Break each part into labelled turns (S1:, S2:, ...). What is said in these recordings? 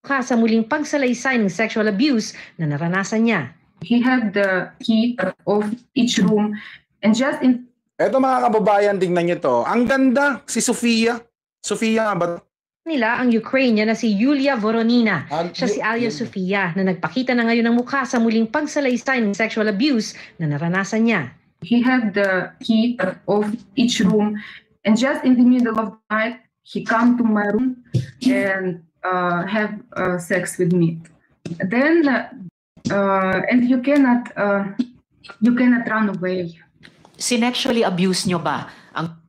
S1: sa muling pagsalaysay ng sexual abuse na naranasan niya.
S2: He had the key of each room and just in...
S3: Eto mga kababayan, tingnan niyo to. Ang ganda, si Sofia. Sofia nga ba?
S1: Nila ang Ukrainian na si Yulia Voronina. Siya si Alia Sofia na nagpakita na ngayon ng mukha sa muling pagsalaysay ng sexual abuse na naranasan niya.
S2: He had the key of each room and just in the middle of the night, he come to my room and have sex with me. Then, and you cannot run away.
S4: Sinexually abuse nyo ba ang...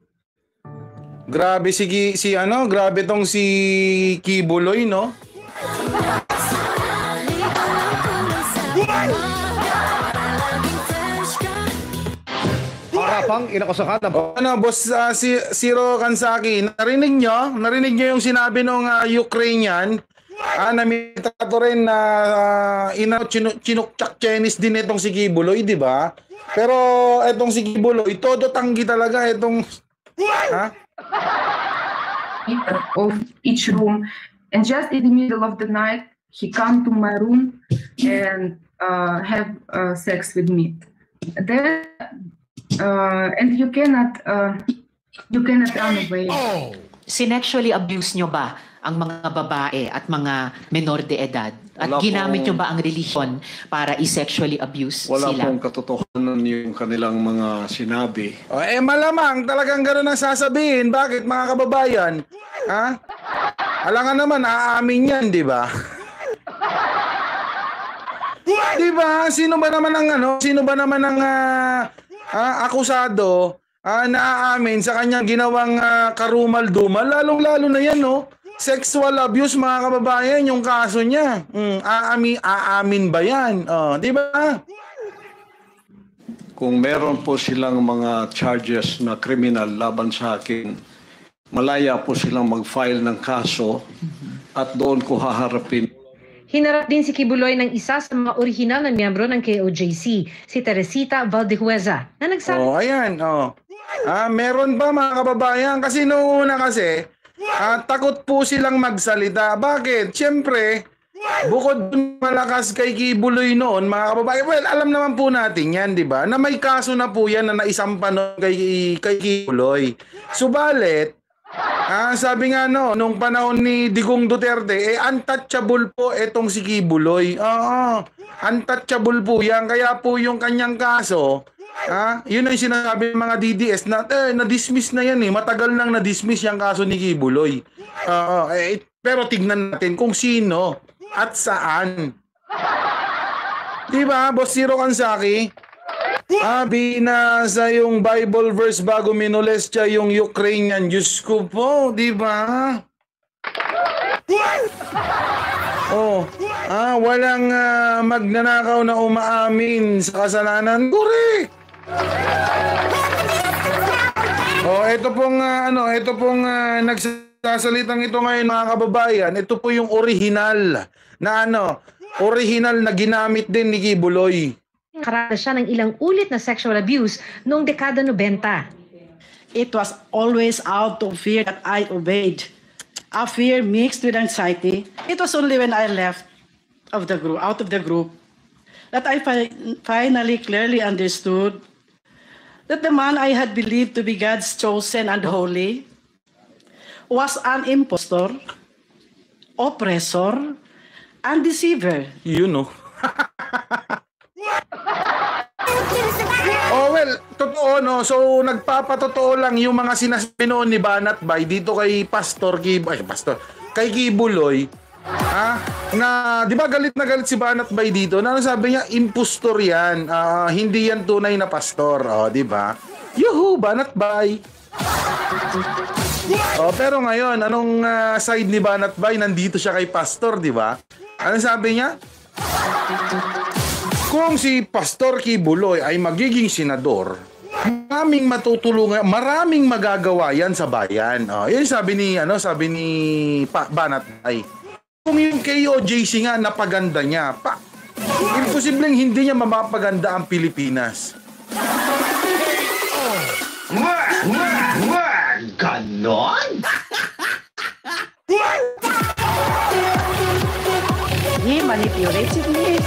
S3: Grabe grabe tong si Kibuloy, no?
S5: Harapang inakusakan.
S3: Ano, boss, Zero Kansaki, narinig nyo yung sinabi ng Ukrainian na may tato rin na chinukchak Chinese din itong si Kibuloy, di ba? Pero itong si Kibuloy, todo tanggi talaga itong... Ha?
S2: Of each room and just in the middle of the night he come to my room and have sex with me. Then and you cannot run away.
S4: Sinexually abuse nyo ba ang mga babae at mga menor de edad? At ginamit nyo ba ang relihiyon para i-sexually abuse
S6: wala
S4: sila?
S6: Wala pong katotohanan yung kanilang mga sinabi.
S3: Malamang talagang gano'n ang sasabihin. Bakit mga kababayan? Ha? Alangan naman, aamin yan, di ba? Di ba? Sino ba naman ang akusado na aamin sa kanyang ginawang karumal-dumal? Lalong-lalo na yan, no? Sexual abuse, mga kababayan, yung kaso niya. Aamin ba yan? Di ba?
S6: Kung meron po silang mga charges na criminal laban sa akin, malaya po silang mag-file ng kaso at doon ko haharapin.
S1: Hinarap din si Kibuloy ng isa sa mga orihinal na miyembro ng KOJC, si Teresita Valdehueza, na nagsabi...
S3: Ayan. Meron ba mga kababayan? Kasi noong una takot po silang magsalita. Bakit? Siyempre, bukod malakas kay Kibuloy noon, mga kababayan, well, alam naman po natin yan, di ba? Na may kaso na po yan na naisampa noon kay Kibuloy. Subalit, sabi nga nung panahon ni Digong Duterte, untouchable po etong si Kibuloy. Untouchable po yan. Kaya po yung kanyang kaso, yun ang sinasabi ng mga DDS na na-dismiss na yan eh. Matagal nang na-dismiss yung kaso ni Kibuloy. Pero tignan natin kung sino at saan. Diba, Boss Zero Kansaki? Binasa yung Bible verse bago minolestya yung Ukrainian. Diyos ko po, diba? Walang magnanakaw na umaamin sa kasalanan. Correct! Ito pong nagsasalitang ito ngayon mga kababayan. Ito po yung original na ginamit din ni Kibuloy.
S1: Nakaranas siya ng ilang ulit na sexual abuse noong dekada 90.
S7: It was always out of fear that I obeyed. A fear mixed with anxiety. It was only when I left out of the group, that I finally clearly understood that the man I had believed to be God's chosen and holy was an impostor, oppressor, and deceiver.
S3: You know. Totoo no. So nagpapatotoo lang yung mga sinasabi noon ni Banat Bay dito kay kay Kibuloy. Na 'di ba galit na galit si Banat Bay dito. Na sabi niya impostor 'yan. Hindi yan tunay na pastor, 'di ba? Yuhu, Banat Bay. Pero ngayon, anong side ni Banat Bay? Nandito siya kay pastor, 'di ba? Ano sabi niya? Kung si Pastor Kibuloy ay magiging senador, maraming matutulungan, maraming magagawa yan sa bayan. Yun sabi ni Banat Bay. Kung yung KOJC nga napaganda niya, imposibleng hindi niya mapapaganda ang Pilipinas. Ganon?
S7: he manipulates me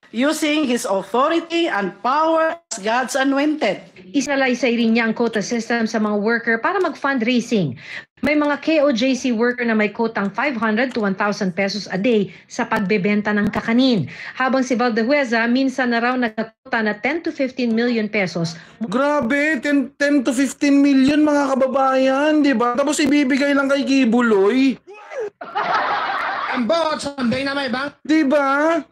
S7: using his authority and power as God's anointed.
S1: Isinalaysay rin niya ang quota system sa mga worker para mag-fundraising. May mga KOJC worker na may quotang 500 to 1,000 pesos a day sa pagbebenta ng kakanin. Habang si Valdehueza, minsan na raw nagkakota na 10 to 15 million pesos.
S3: Grabe, 10 to 15 million mga kababayan, di ba? Tapos ibibigay lang kay Kibuloy.
S5: Ang bawat Sunday na may bang?
S3: Di ba?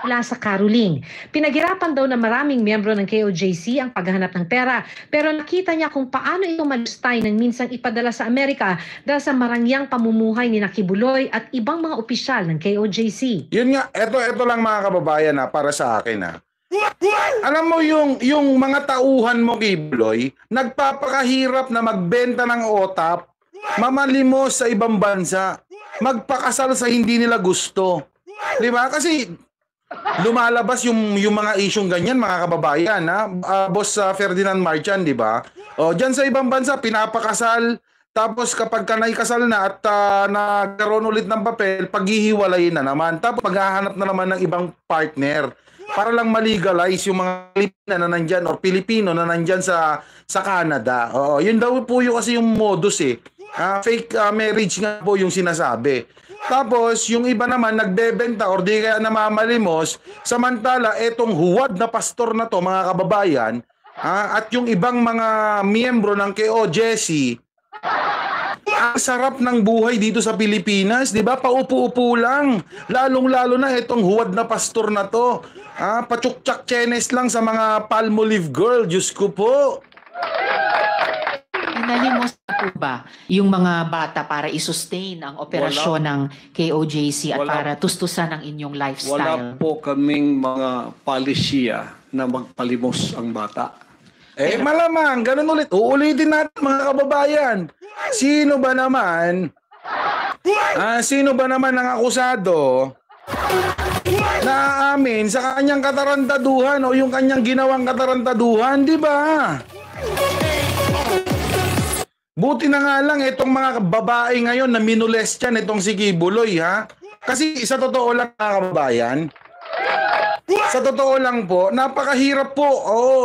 S1: Mula sa Caroling. Pinaghirapan daw na maraming miyembro ng KOJC ang paghahanap ng pera, pero nakita niya kung paano ito malustay nang minsang ipadala sa Amerika dahil sa marangyang pamumuhay ni Kibuloy at ibang mga opisyal ng KOJC.
S3: Yun nga, eto lang mga kababayan para sa akin Alam mo yung mga tauhan mo, Kibuloy, nagpapakahirap na magbenta ng otap, mamalimos sa ibang bansa, magpakasal sa hindi nila gusto. Di ba? Kasi lumalabas yung mga isyong ganyan mga kababayan Boss Ferdinand Marchan, di ba? O diyan sa ibang bansa pinapakasal, tapos kapag ka naikasal na at nagkaroon ulit ng papel, paghihiwalayin na naman, tapos maghahanap na naman ng ibang partner para lang malegalize yung mga Pilipino na nandyan o Pilipino na nandyan sa Canada. Oo, yun daw po yung kasi yung modus fake marriage nga po yung sinasabi. Tapos, yung iba naman nagbebenta or di kaya namamalimos, samantala, etong huwad na pastor na to, mga kababayan, at yung ibang mga miyembro ng KOJC, ang sarap ng buhay dito sa Pilipinas, di ba? Paupo-upo lang. Lalong-lalo na etong huwad na pastor na to. Patsuk-tsak chenes lang sa mga Palmolive girl, Diyos ko po.
S4: Nalimos na po ba yung mga bata para i-sustain ang operasyon ng KOJC at para tustusan ang inyong lifestyle?
S6: Wala po kaming mga palisiya na magpalimos ang bata.
S3: Malamang, ganun ulit. Uulitin natin mga kababayan. Sino ba naman ang akusado na aamin sa kanyang katarantaduhan o yung kanyang ginawang katarantaduhan, di ba? Buti na nga lang itong mga babae ngayon na minolestyan itong si Kibuloy Kasi sa totoo lang mga kababayan, sa totoo lang po, napakahirap po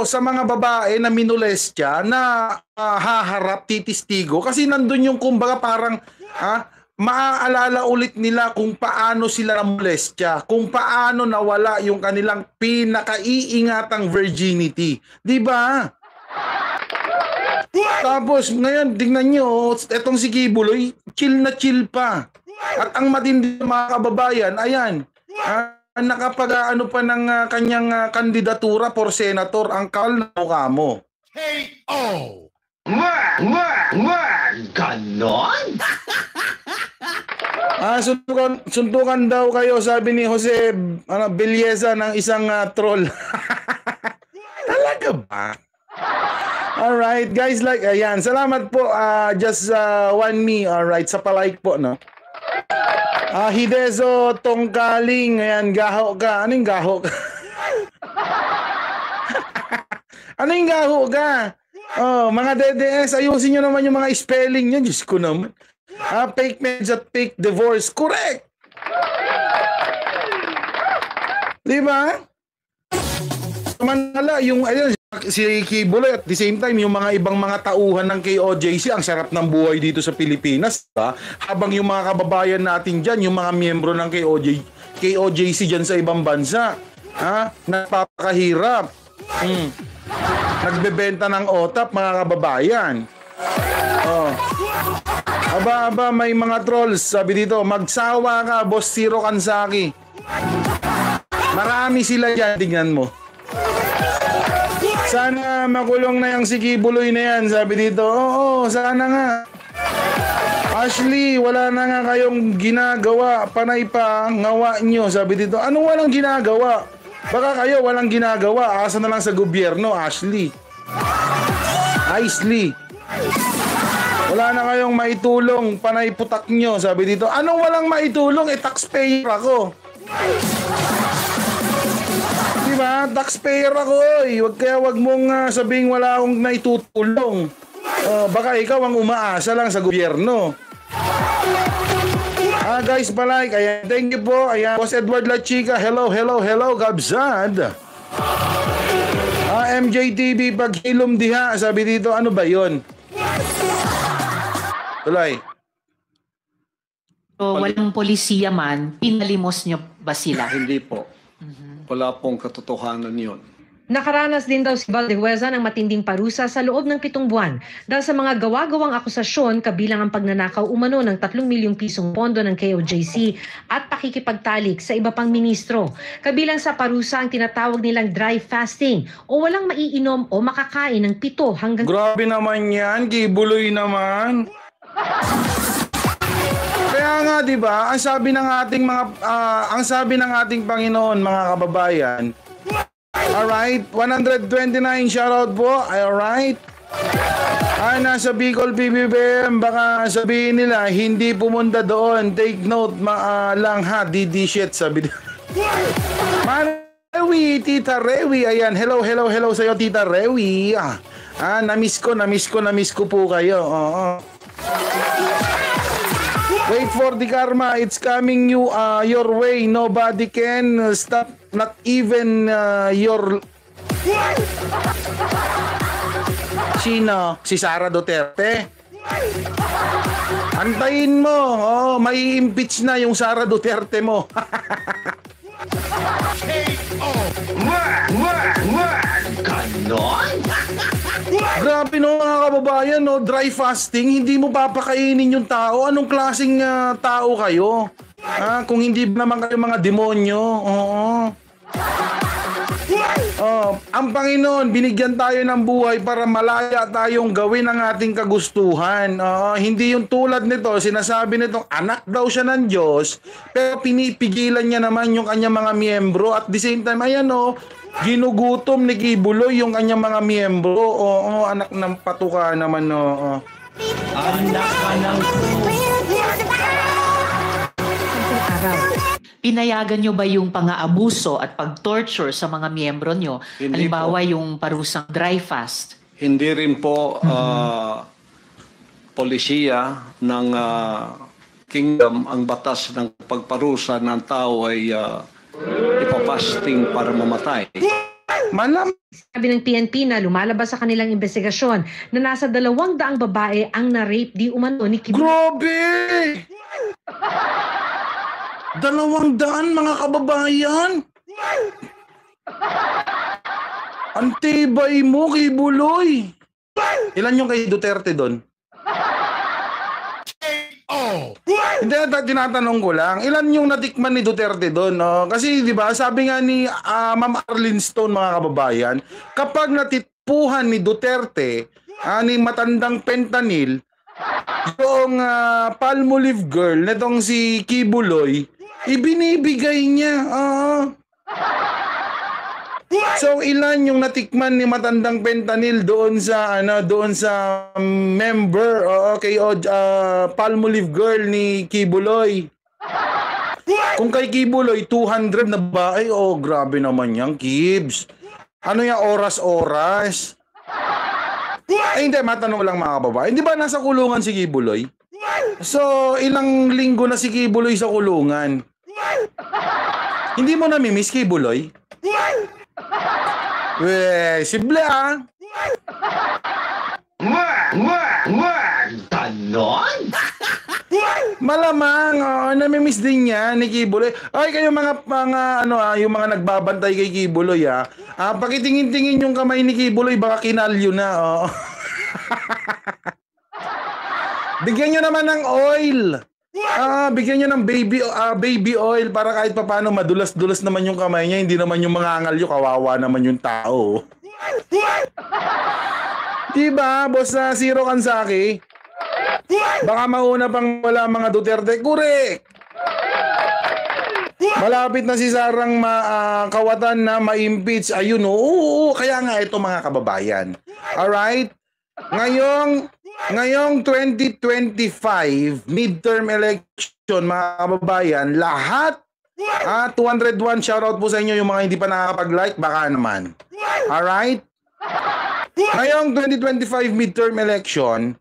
S3: sa mga babae na minolestya na haharap, titistigo. Kasi nandun yung kumbaga parang maaalala ulit nila kung paano sila namolestya, kung paano nawala yung kanilang pinakaiingatang virginity. Di ba? Tapos ngayon, tingnan nyo, etong si Kibuloy, chill na chill pa. At ang matindi mga kababayan, ayan, nakapag-ano pa ng kanyang kandidatura for senator, ang kal na mukha mo.
S5: K.O. Ganon?
S3: Suntukan daw kayo, sabi ni Jose Belleza ng isang troll. Talaga ba? Alright, guys, ayan. Salamat po. Just one me. Alright, sa palike po, no? Hidezo Tongkaling. Ayan, gaho ka. Anong gaho ka? Anong gaho ka? Mga DDS, ayusin nyo naman yung mga spelling nyo. Diyos ko naman. Fake marriage at fake divorce. Correct! Di ba? Samantala, yung si Kibuloy at the same time yung mga ibang mga tauhan ng KOJC, ang sarap ng buhay dito sa Pilipinas, habang yung mga kababayan natin dyan, yung mga miyembro ng KOJC dyan sa ibang bansa, napakahirap, nagbebenta ng otap, mga kababayan. Aba, may mga trolls, sabi dito, magsawa ka, Boss Zero Kansaki. Marami sila dyan, tingnan mo. Sana makulong na yung si Kibuloy na yan, sabi dito. Oo, sana nga. Ashley, wala na nga kayong ginagawa. Panay pa ngawa nyo, sabi dito. Anong walang ginagawa? Baka kayo walang ginagawa. Asa na lang sa gobyerno, Ashley. Ashley. Wala na kayong maitulong. Panay putak nyo, sabi dito. Anong walang maitulong? Taxpayer ako. Diba? Taxpayer ako, wag mong sabing wala akong naitutulong. Baka ikaw ang umaasa lang sa gobyerno. guys palike. Ayan, thank you po. Ayan, Boss Edward La Chica. Hello, Gabzad. MJTV paghilom diha. Sabi dito, ano ba yon? Tuloy.
S4: So, walang polisiya man, pinalimos nyo ba sila?
S6: Hindi po. Wala pong katotohanan yun.
S1: Nakaranas din daw si Valdeweza ng matinding parusa sa loob ng 7 buwan dahil sa mga gawa-gawang akusasyon kabilang ang pagnanakaw umano ng 3 milyong pisong pondo ng KOJC at pakikipagtalik sa iba pang ministro. Kabilang sa parusa ang tinatawag nilang dry fasting o walang maiinom o makakain ng 7 hanggang...
S3: Grabe naman yan, Kibuloy naman. Kaya nga 'di ba, ang sabi ng ating Panginoon, mga kababayan. Alright, 129 shoutout po. Alright. Nasa Bicol PBBM, baka sabihin nila hindi pumunta doon. Take note lang ha, DD shit sabi nila. Rewi, Tita Rewi. Ayan, hello sa'yo, Tita Rewi. Namiss ko po kayo. Oo. Wait for the karma, it's coming your way. Nobody can stop, not even your... Sino? Si Sara Duterte? Antayin mo, may impeach na yung Sara Duterte mo. Grabe no mga kababayan, no? Dry fasting, hindi mo papakainin yung tao. Anong klaseng tao kayo? Kung hindi naman kayo mga demonyo. Ang Panginoon, binigyan tayo ng buhay para malaya tayong gawin ang ating kagustuhan. Hindi yung tulad nito, sinasabi nitong anak daw siya ng Diyos, pero pinipigilan niya naman yung kanyang mga miyembro. At the same time, ayan ginugutom ni Kibuloy yung kanyang mga miyembro. Anak ng patuka naman.
S5: Anak ka ng...
S4: Pinayagan nyo ba yung pang-aabuso at pag-torture sa mga miyembro nyo?
S6: Hindi
S4: Halimbawa yung parusang dry fast.
S6: Hindi rin po polisiya ng kingdom ang batas ng pagparusa ng tao ay ipapasting para mamatay.
S3: Malam.
S1: Sabi ng PNP na lumalabas sa kanilang investigasyon na nasa 200 babae ang na-rape di umano ni Kibuloy.
S3: Grabe! 200 mga kababayan. Antibay mo, Kibuloy. Ilan yung kay Duterte doon? Hindi, tinatanong ko lang, ilan yung natikman ni Duterte doon? Kasi di ba, sabi nga ni Ma'am Arlene Stone, mga kababayan, kapag natitpuhan ni Duterte, ni matandang fentanyl, yung Palmolive girl, netong si Kibuloy, ibinibigay niya. So ilan yung natikman ni matandang fentanyl doon sa member kay Palmolive girl ni Kibuloy. Kung kay Kibuloy 200 na ba? Ay grabe naman yan, Kibs. Ano yung oras-oras? Ay hindi, matanong lang mga kababayan. Hindi ba nasa kulungan si Kibuloy? So ilang linggo na si Kibuloy sa kulungan? Hindi mo namimiss Kibuloy? Simple
S5: Ganon?
S3: Malamang, namimiss din niya ni Kibuloy. Ay, kayo mga yung mga nagbabantay kay Kibuloy, pakitingin-tingin yung kamay ni Kibuloy, baka kinalyo na, Bigyan nyo naman ng oil. Bigyan nyo ng baby oil para kahit papaano madulas-dulas naman yung kamay niya, hindi naman yung mga angal yung kawawa naman yung tao. Diba, boss na Zero Kansaki? Baka mauna pang wala mga Duterte. Correct! Malapit na si Sarang kawatan na ma-impeach. Ayun, kaya nga ito mga kababayan. Alright? Ngayong 2025 midterm election, mga kababayan, lahat 201 shoutout po sa inyo yung mga hindi pa nakakapag-like, baka naman. Alright? Ngayong 2025 midterm election,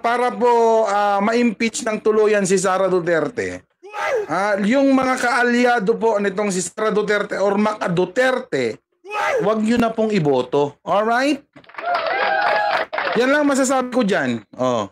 S3: para po ma-impeach ng tuluyan si Sara Duterte, Yung mga kaalyado po nitong si Sara Duterte or Maka Duterte, wag nyo na pong iboto. Alright? Yan lang masasabi ko dyan. Oh.